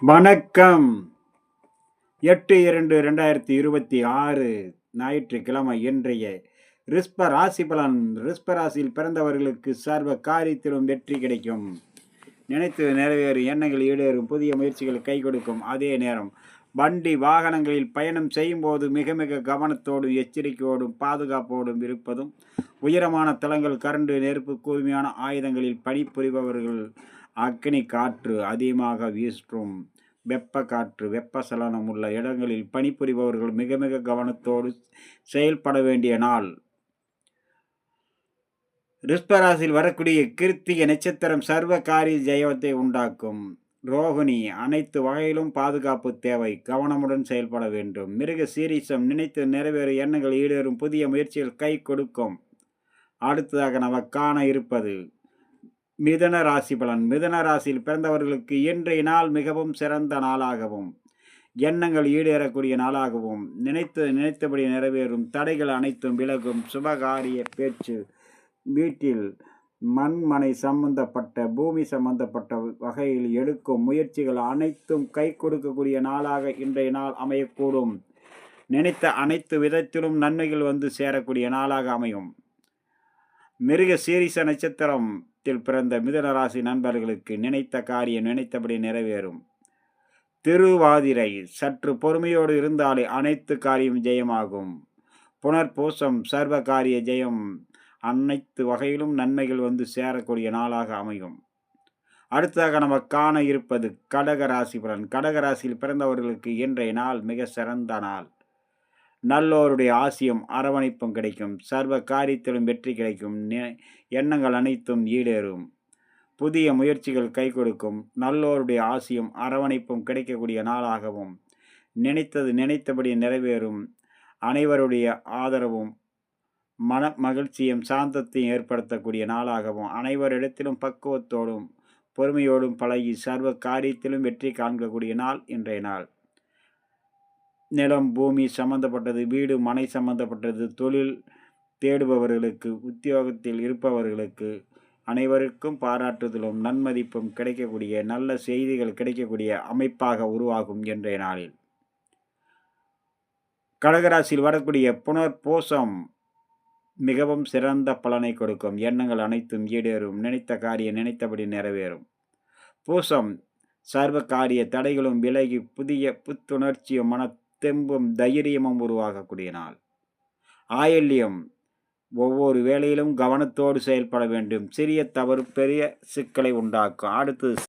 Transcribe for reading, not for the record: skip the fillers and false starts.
வணக்கம். 8/2/2026 ஞாயிற்றுக்கிழமை. இன்றைய ரிஷப ராசி பலன். ரிஷப ராசியில் பிறந்தவர்களுக்கு சர்வ காரியத்திலும் வெற்றி கிடைக்கும். நினைத்து நிறைவேறும், எண்ணங்கள் ஈடேறும், புதிய முயற்சிகள் கை கொடுக்கும். அதே நேரம் வண்டி வாகனங்களில் பயணம் செய்யும் போது மிக மிக கவனத்தோடும் எச்சரிக்கையோடும் பாதுகாப்போடும் இருப்பதும், உயரமான தளங்கள், கரண்டு, நெருப்பு, கூர்மையான ஆயுதங்களில் பணிபுரிபவர்கள், அக்னி காற்று அதிகமாக வீசும் வெப்ப காற்று, வெப்பசலனம் உள்ள இடங்களில் பணிபுரிபவர்கள் மிக மிக கவனத்தோடு செயல்பட வேண்டிய நாள். ரிஷபராசியில் வரக்கூடிய கிருத்திகை நட்சத்திரம் சர்வ காரிய ஜெயத்தை உண்டாக்கும். ரோகிணி அனைத்து வகையிலும் பாதுகாப்பு தேவை, கவனமுடன் செயல்பட வேண்டும். மிருக சீரிசம் நினைத்து நிறைவேறும், எண்ணங்கள் ஈடேறும், புதிய முயற்சிகள் கை கொடுக்கும். அடுத்ததாக நம்ம காண இருப்பது மிதுன ராசி பலன். மிதுன ராசியில் பிறந்தவர்களுக்கு இன்றைய நாள் மிகவும் சிறந்த நாளாகவும், எண்ணங்கள் ஈடேறக்கூடிய நாளாகவும், நினைத்தபடி நிறைவேறும், தடைகள் அனைத்தும் விலகும், சுபகாரிய பேச்சு, வீட்டில் மண்மனை சம்பந்தப்பட்ட, பூமி சம்பந்தப்பட்ட வகையில் எடுக்கும் முயற்சிகள் அனைத்தும் கை கொடுக்கக்கூடிய நாளாக இன்றைய நாள் அமையக்கூடும். நினைத்த அனைத்து விதத்திலும் நன்மைகள் வந்து சேரக்கூடிய நாளாக அமையும். மிருக சீரிச நட்சத்திரத்தில் பிறந்த மிதுன ராசி நண்பர்களுக்கு நினைத்த காரியம் நினைத்தபடி நிறைவேறும். திருவாதிரை சற்று பொறுமையோடு இருந்தாலே அனைத்து காரியம் ஜெயமாகும். புனர்பூசம் சர்வ காரிய ஜெயம், அனைத்து வகையிலும் நன்மைகள் வந்து சேரக்கூடிய நாளாக அமையும். அடுத்ததாக நம்ம காண இருப்பது கடக ராசி பலன். கடக ராசியில் பிறந்தவர்களுக்கு இன்றைய நாள் மிக சிறந்த நாள். நல்லோருடைய ஆசியும் அரவணைப்பும் கிடைக்கும். சர்வ காரியத்திலும் வெற்றி கிடைக்கும். எண்ணங்கள் அனைத்தும் ஈடேறும், புதிய முயற்சிகள் கை கொடுக்கும். நல்லோருடைய ஆசியும் அரவணைப்பும் கிடைக்கக்கூடிய நாளாகவும், நினைத்தபடி நிறைவேறும். அனைவருடைய ஆதரவும் மன மகிழ்ச்சியும் சாந்தத்தையும் ஏற்படுத்தக்கூடிய நாளாகவும், அனைவரிடத்திலும் பக்குவத்தோடும் பொறுமையோடும் பழகி சர்வ காரியத்திலும் வெற்றி காண்கக்கூடிய நாள் இன்றைய நாள். நிலம், பூமி சம்பந்தப்பட்டது, வீடு, மனை சம்பந்தப்பட்டது, தொழில் தேடுபவர்களுக்கு, உத்தியோகத்தில் இருப்பவர்களுக்கு அனைவருக்கும் பாராட்டுதலும் நன்மதிப்பும் கிடைக்கக்கூடிய, நல்ல செய்திகள் கிடைக்கக்கூடிய அமைப்பாக உருவாகும் இன்றைய நாளில். கடகராசியில் வரக்கூடிய புனர்பூசம் மிகவும் சிறந்த பலனை கொடுக்கும். எண்ணங்கள் அனைத்தும் ஈடேறும், நினைத்த காரியம் நினைத்தபடி நிறைவேறும். பூசம் சர்வ காரிய தடைகளும் விலகி புதிய புத்துணர்ச்சியும் மன தெம்பும் தைரியமும் உருவாகக்கூடிய நாள். ஆயில்யம் ஒவ்வொரு வேளையிலும் கவனத்தோடு செயல்பட வேண்டும். சிறிய தவறு பெரிய சிக்கலை உண்டாக்கும். அடுத்து